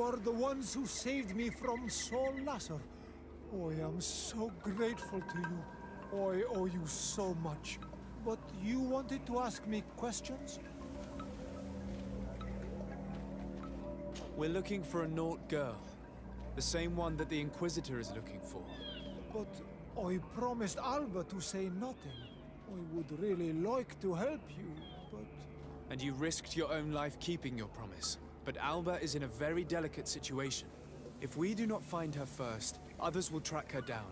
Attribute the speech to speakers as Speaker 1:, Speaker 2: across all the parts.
Speaker 1: are the ones who saved me from Saul Lasser. Oh, I am so grateful to you. Oh, I owe you so much. But you wanted to ask me questions?
Speaker 2: We're looking for a Naut girl. The same one that the Inquisitor is looking for.
Speaker 1: But I promised Alba to say nothing. I would really like to help you, but...
Speaker 2: And you risked your own life keeping your promise. But Alba is in a very delicate situation. If we do not find her first, others will track her down.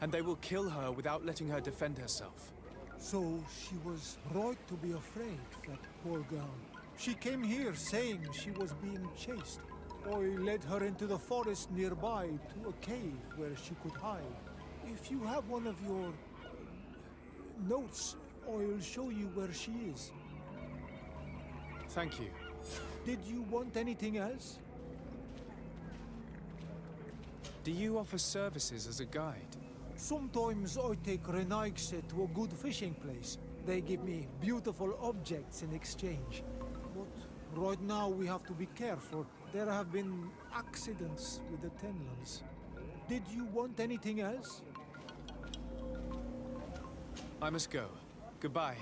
Speaker 2: And they will kill her without letting her defend herself.
Speaker 1: So she was right to be afraid, that poor girl. She came here saying she was being chased. I led her into the forest nearby to a cave where she could hide. If you have one of your... notes, I'll show you where she is.
Speaker 2: Thank you.
Speaker 1: Did you want anything else?
Speaker 2: Do you offer services as a guide?
Speaker 1: Sometimes I take Renaigse to a good fishing place. They give me beautiful objects in exchange. But right now we have to be careful. There have been accidents with the Tenlands. Did you want anything else?
Speaker 2: I must go. Goodbye.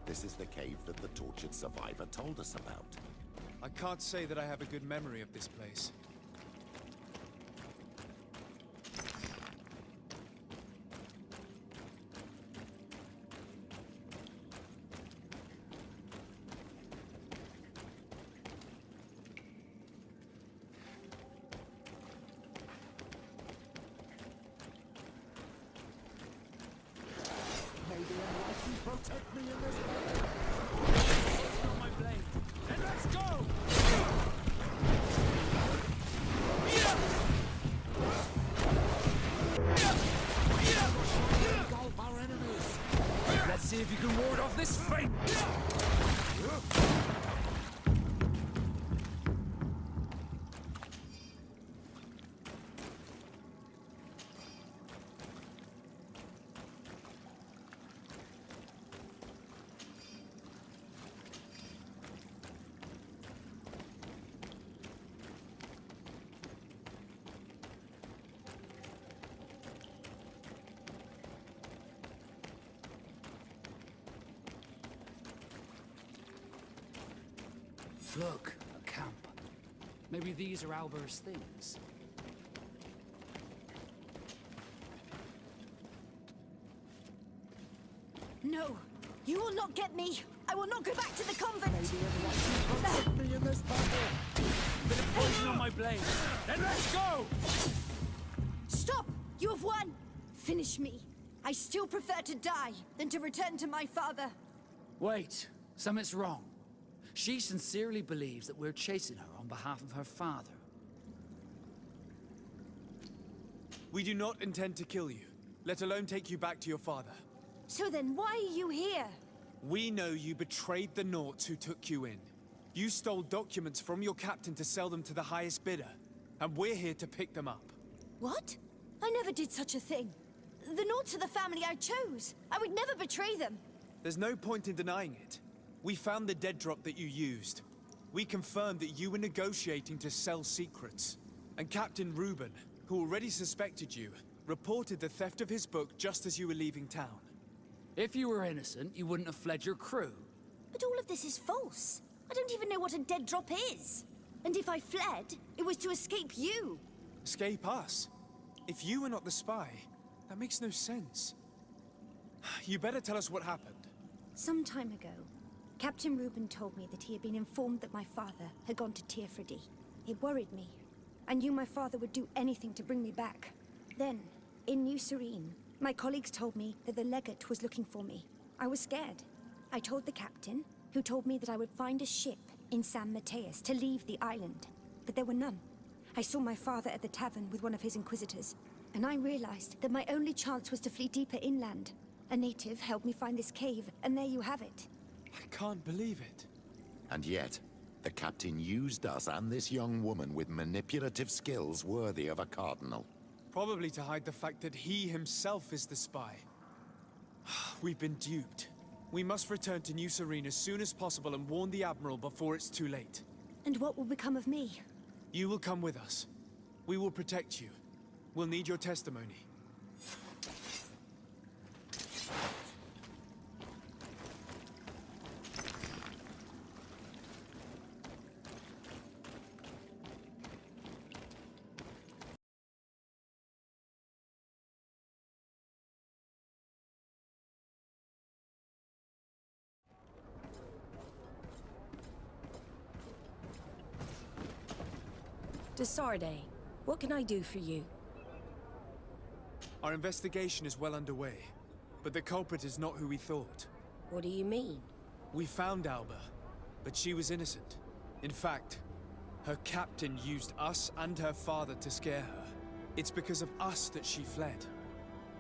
Speaker 3: This is the cave that the tortured survivor told us about.
Speaker 2: I can't say that I have a good memory of this place.
Speaker 3: Protect me in this battle! On my blade! Then let's go! Gulp our enemies!
Speaker 4: Let's see if you can ward off this fate! Look, a camp. Maybe these are Alber's things.
Speaker 5: No, you will not get me. I will not go back to the convent.
Speaker 3: Protect me in this battle!
Speaker 4: Bit of poison on my blade. Then let's go!
Speaker 5: Stop! You have won. Finish me. I still prefer to die than to return to my father.
Speaker 4: Wait, something's wrong. She sincerely believes that we're chasing her on behalf of her father.
Speaker 2: We do not intend to kill you, let alone take you back to your father.
Speaker 5: So then why are you here?
Speaker 2: We know you betrayed the Nauts who took you in. You stole documents from your captain to sell them to the highest bidder, and we're here to pick them up.
Speaker 5: What? I never did such a thing. The Nauts are the family I chose. I would never betray them.
Speaker 2: There's no point in denying it. We found the dead drop that you used. We confirmed that you were negotiating to sell secrets. And Captain Reuben, who already suspected you, reported the theft of his book just as you were leaving town.
Speaker 4: If you were innocent, you wouldn't have fled your crew.
Speaker 5: But all of this is false. I don't even know what a dead drop is. And if I fled, it was to escape you.
Speaker 2: Escape us? If you were not the spy, that makes no sense. You better tell us what happened.
Speaker 5: Some time ago, Captain Reuben told me that he had been informed that my father had gone to Teerfredi. It worried me. I knew my father would do anything to bring me back. Then, in New Serene, my colleagues told me that the legate was looking for me. I was scared. I told the captain, who told me that I would find a ship in San Mateus to leave the island, but there were none. I saw my father at the tavern with one of his inquisitors, and I realized that my only chance was to flee deeper inland. A native helped me find this cave, and there you have it.
Speaker 2: I can't believe it.
Speaker 6: And yet, the captain used us and this young woman with manipulative skills worthy of a cardinal.
Speaker 2: Probably to hide the fact that he himself is the spy. We've been duped. We must return to New Serene as soon as possible and warn the Admiral before it's too late.
Speaker 5: And what will become of me?
Speaker 2: You will come with us. We will protect you. We'll need your testimony.
Speaker 7: Desarde, what can I do for you?
Speaker 2: Our investigation is well underway, but the culprit is not who we thought.
Speaker 7: What do you mean?
Speaker 2: We found Alba, but she was innocent. In fact, her captain used us and her father to scare her. It's because of us that she fled.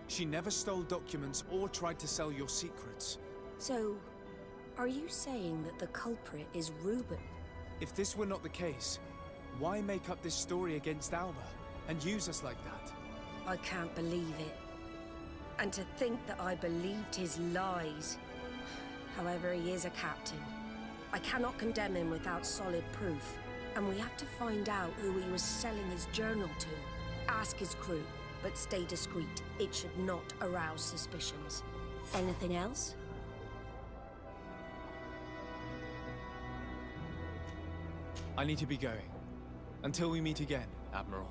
Speaker 2: She never stole documents or tried to sell your secrets.
Speaker 7: So, are you saying that the culprit is Reuben?
Speaker 2: If this were not the case, why make up this story against Alba and use us like that?
Speaker 7: I can't believe it. And to think that I believed his lies. However, he is a captain. I cannot condemn him without solid proof. And we have to find out who he was selling his journal to. Ask his crew, but stay discreet. It should not arouse suspicions. Anything else?
Speaker 2: I need to be going. Until we meet again, Admiral.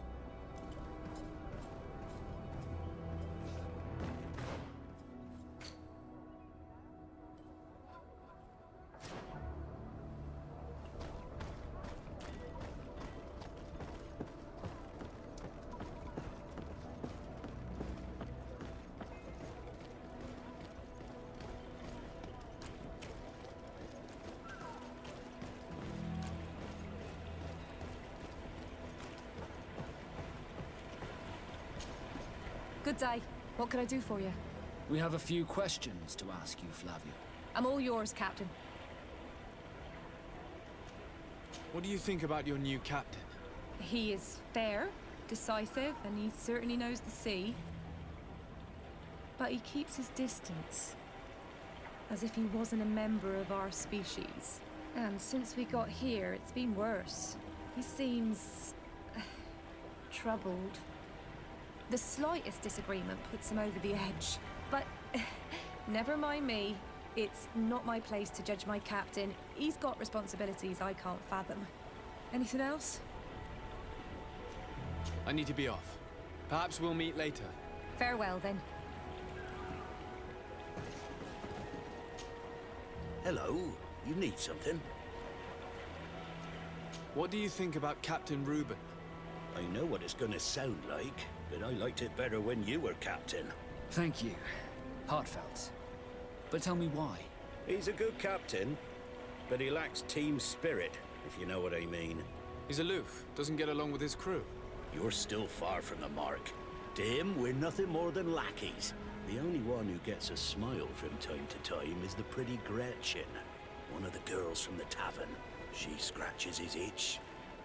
Speaker 8: Good day. What can I do for you?
Speaker 4: We have a few questions to ask you, Flavio.
Speaker 8: I'm all yours, Captain.
Speaker 2: What do you think about your new captain?
Speaker 8: He is fair, decisive, and he certainly knows the sea. But he keeps his distance. As if he wasn't a member of our species. And since we got here, it's been worse. He seems... troubled. The slightest disagreement puts him over the edge. But never mind me. It's not my place to judge my captain. He's got responsibilities I can't fathom. Anything else?
Speaker 2: I need to be off. Perhaps we'll meet later.
Speaker 8: Farewell, then.
Speaker 3: Hello. You need something?
Speaker 2: What do you think about Captain Reuben?
Speaker 3: I know what it's gonna sound like, but I liked it better when you were captain.
Speaker 4: Thank you. Heartfelt. But tell me why.
Speaker 3: He's a good captain, but he lacks team spirit, if you know what I mean.
Speaker 2: He's aloof, doesn't get along with his crew.
Speaker 3: You're still far from the mark. To him, we're nothing more than lackeys. The only one who gets a smile from time to time is the pretty Gretchen, one of the girls from the tavern. She scratches his itch.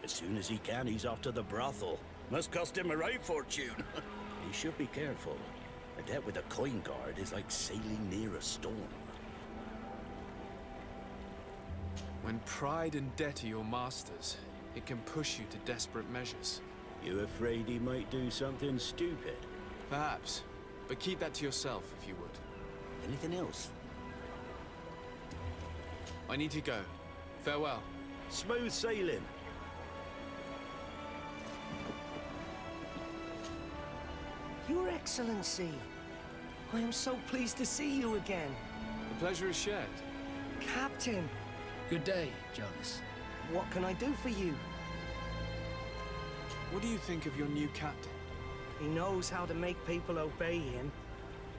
Speaker 3: As soon as he can, he's off to the brothel. Must cost him a right fortune. He should be careful. A debt with a coin guard is like sailing near a storm.
Speaker 2: When pride and debt are your masters, it can push you to desperate measures.
Speaker 3: You afraid he might do something stupid?
Speaker 2: Perhaps, but keep that to yourself if you would.
Speaker 3: Anything else?
Speaker 2: I need to go. Farewell.
Speaker 3: Smooth sailing.
Speaker 9: Your Excellency, I am so pleased to see you again.
Speaker 2: The pleasure is shared.
Speaker 9: Captain,
Speaker 4: Good day, Jonas.
Speaker 9: what can I do for you?
Speaker 2: What do you think of your new captain?
Speaker 9: He knows how to make people obey him,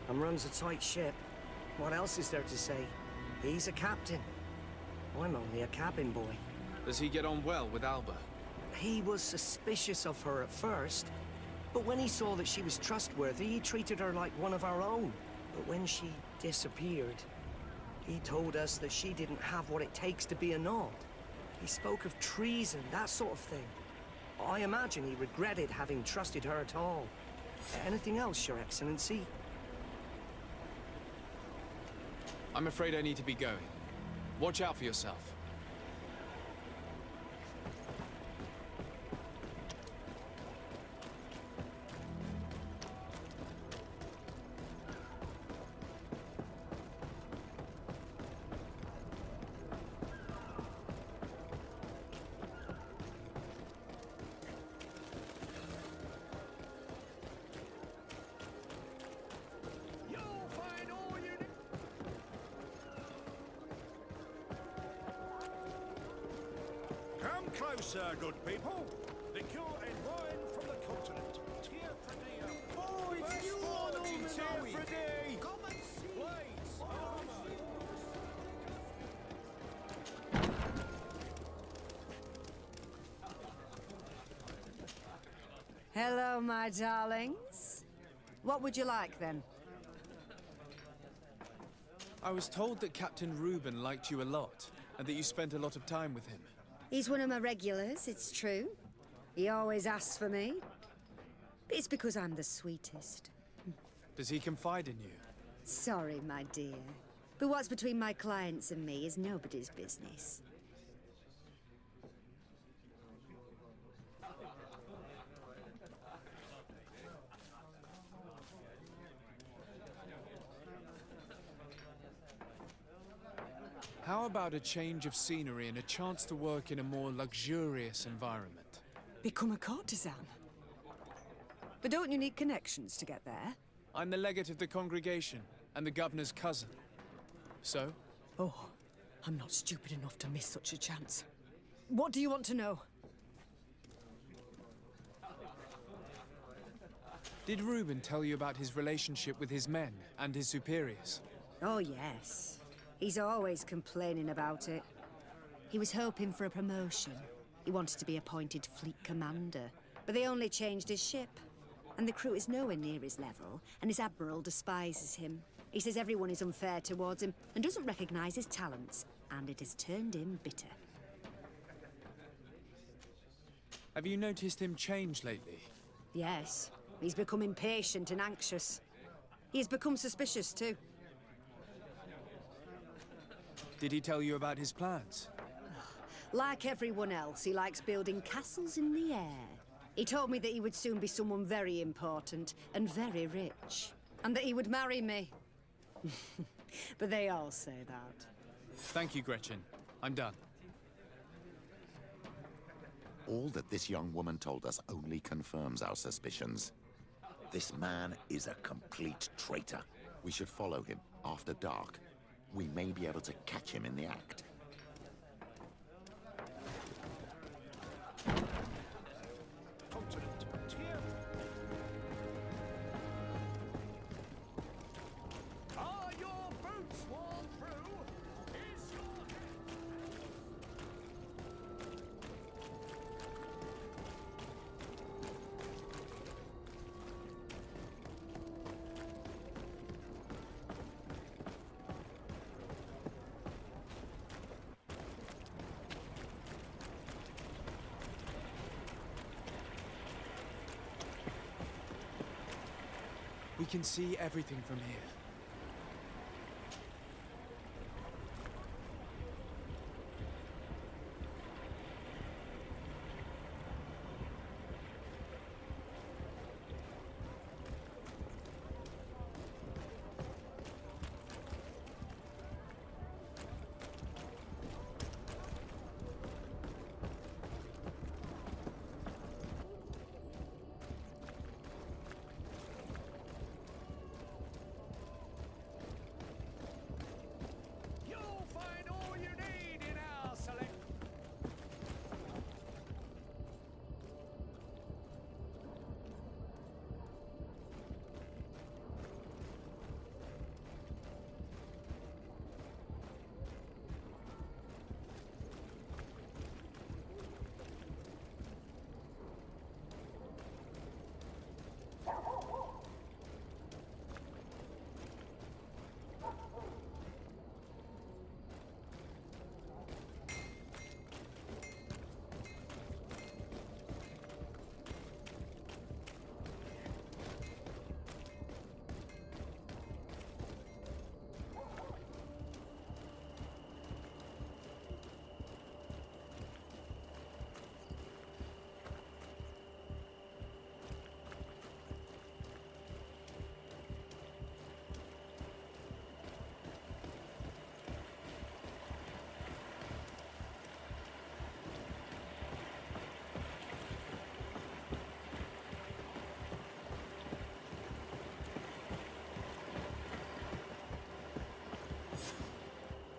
Speaker 9: and runs a tight ship. What else is there to say? He's a captain. I'm only a cabin boy.
Speaker 2: Does he get on well with Alba?
Speaker 9: He was suspicious of her at first, but when he saw that she was trustworthy, he treated her like one of our own. But when she disappeared, he told us that she didn't have what it takes to be a Nod. He spoke of treason, that sort of thing. I imagine he regretted having trusted her at all. Anything else, Your Excellency?
Speaker 2: I'm afraid I need to be going. Watch out for yourself.
Speaker 10: Closer, good people. Liqueur and wine from the continent. Tier for day. Oh, it's you on Tier for day. Come and see. Blades,
Speaker 11: Hello, my darlings. What would you like, then?
Speaker 2: I was told that Captain Reuben liked you a lot, and that you spent a lot of time with him.
Speaker 11: He's one of my regulars, it's true. He always asks for me. But it's because I'm the sweetest.
Speaker 2: Does he confide in you?
Speaker 11: Sorry, my dear. But what's between my clients and me is nobody's business.
Speaker 2: How about a change of scenery and a chance to work in a more luxurious environment?
Speaker 11: Become a courtesan? But don't you need connections to get there?
Speaker 2: I'm the legate of the congregation and the governor's cousin. So?
Speaker 11: Oh, I'm not stupid enough to miss such a chance. What do you want to know?
Speaker 2: Did Reuben tell you about his relationship with his men and his superiors?
Speaker 11: Oh, yes. He's always complaining about it. He was hoping for a promotion. He wanted to be appointed fleet commander, but they only changed his ship. And the crew is nowhere near his level, and his admiral despises him. He says everyone is unfair towards him and doesn't recognize his talents, and it has turned him bitter.
Speaker 2: Have you noticed him change lately?
Speaker 11: Yes, he's become impatient and anxious. He has become suspicious too.
Speaker 2: Did he tell you about his plans?
Speaker 11: Like everyone else, he likes building castles in the air. He told me that he would soon be someone very important and very rich, and that he would marry me. But they all say that.
Speaker 2: Thank you, Gretchen. I'm done.
Speaker 6: All that this young woman told us only confirms our suspicions. This man is a complete traitor. We should follow him after dark. We may be able to catch him in the act.
Speaker 10: continent. Tier. Are your boots worn through? Is your
Speaker 2: We can see everything from here.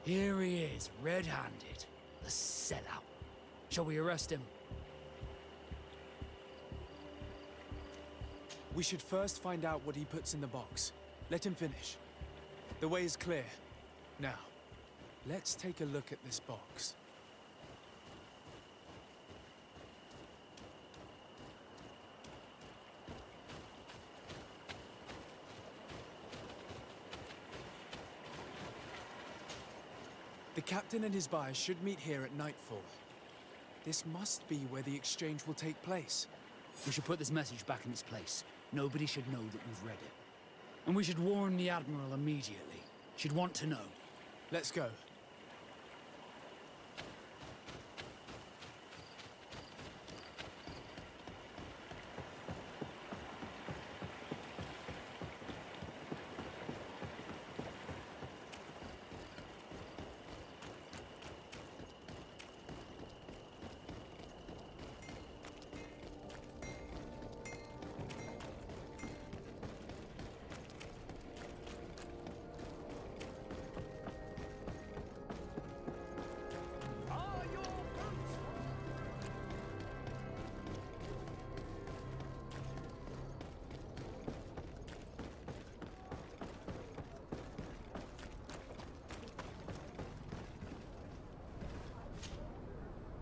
Speaker 4: Here he is, red-handed. The sellout. Shall we arrest him?
Speaker 2: We should first find out what he puts in the box. Let him finish. The way is clear. Now, let's take a look at this box. The captain and his buyer should meet here at nightfall. This must be where the exchange will take place.
Speaker 4: We should put this message back in its place. Nobody should know that we've read it. And we should warn the Admiral immediately. She'd want to know.
Speaker 2: Let's go.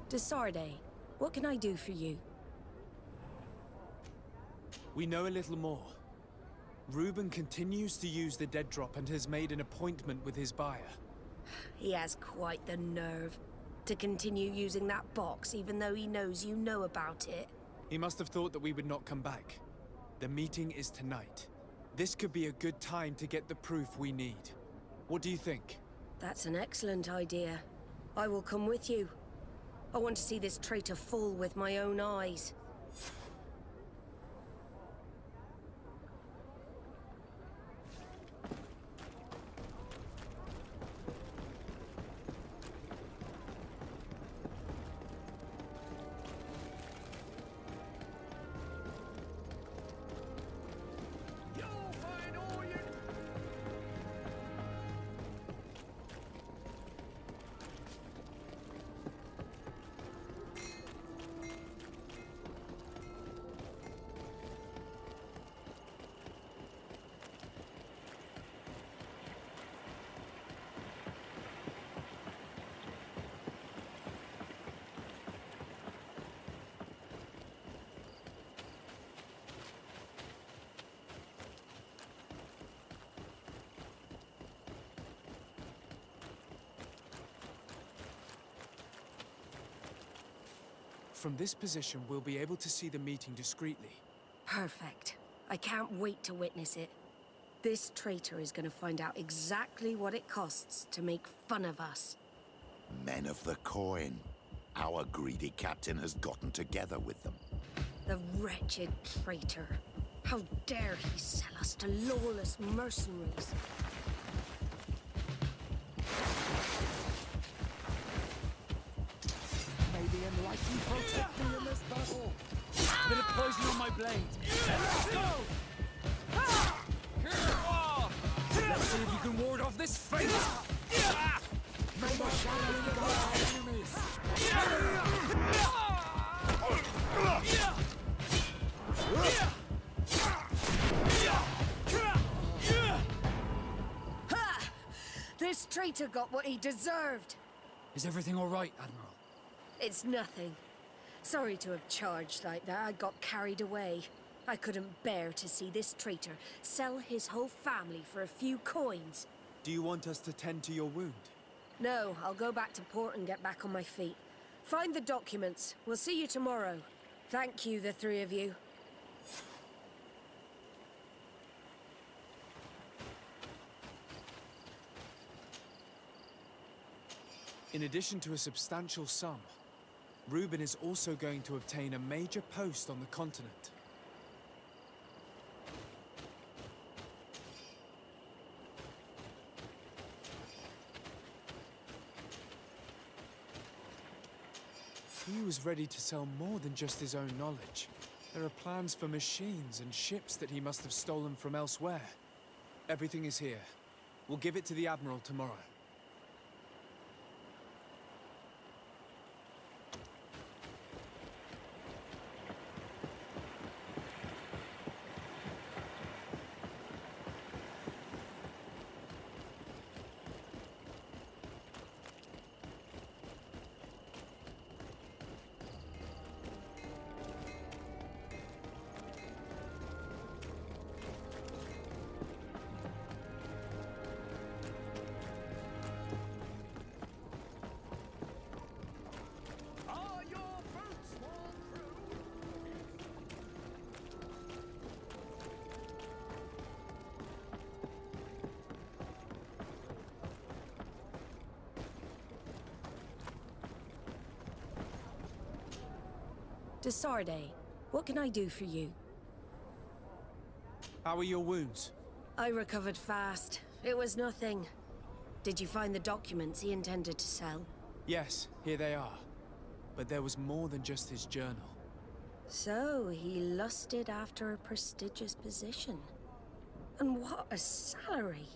Speaker 7: Desarde, what can I do for you?
Speaker 2: We know a little more. Reuben continues to use the dead drop and has made an appointment with his buyer.
Speaker 7: He has quite the nerve to continue using that box even though he knows you know about it.
Speaker 2: He must have thought that we would not come back. The meeting is tonight. This could be a good time to get the proof we need. What do you think?
Speaker 7: That's an excellent idea. I will come with you. I want to see this traitor fall with my own eyes.
Speaker 2: From this position, we'll be able to see the meeting discreetly.
Speaker 7: Perfect. I can't wait to witness it. This traitor is going to find out exactly what it costs to make fun of us.
Speaker 6: Men of the coin. Our greedy captain has gotten together with them.
Speaker 7: The wretched traitor. How dare he sell us to lawless mercenaries?
Speaker 1: May the enlightened protect me in this battle.
Speaker 4: A bit of poison on my blade. Let's go! Let's see if you can ward off this fate!
Speaker 1: May the shadow guard our enemies.
Speaker 7: Ha! This traitor got what he deserved.
Speaker 4: Is everything all right, Admiral?
Speaker 7: It's nothing. Sorry to have charged like that. I got carried away. I couldn't bear to see this traitor sell his whole family for a few coins.
Speaker 2: Do you want us to tend to your wound?
Speaker 7: No, I'll go back to port and get back on my feet. Find the documents. We'll see you tomorrow. Thank you, the three of you.
Speaker 2: In addition to a substantial sum, Reuben is also going to obtain a major post on the continent. He was ready to sell more than just his own knowledge. There are plans for machines and ships that he must have stolen from elsewhere. Everything is here. We'll give it to the Admiral tomorrow.
Speaker 7: Desarde, what can I do for you?
Speaker 2: How are your wounds?
Speaker 7: I recovered fast. It was nothing. Did you find the documents he intended to sell?
Speaker 2: Yes, here they are. But there was more than just his journal.
Speaker 7: So, he lusted after a prestigious position. And what a salary!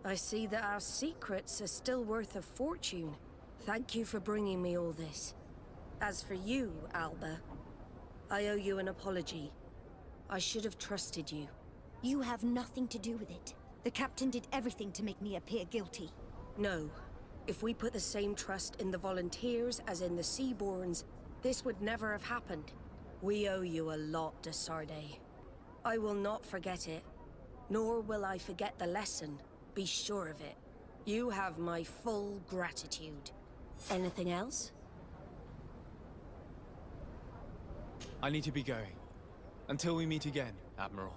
Speaker 7: I see that our secrets are still worth a fortune. Thank you for bringing me all this. As for you, Alba, I owe you an apology. I should have trusted you.
Speaker 5: You have nothing to do with it. The captain did everything to make me appear guilty.
Speaker 7: No. If we put the same trust in the volunteers as in the Seaborns, this would never have happened. We owe you a lot, Desarde. I will not forget it, nor will I forget the lesson. Be sure of it. You have my full gratitude. Anything else?
Speaker 2: I need to be going. Until we meet again, Admiral.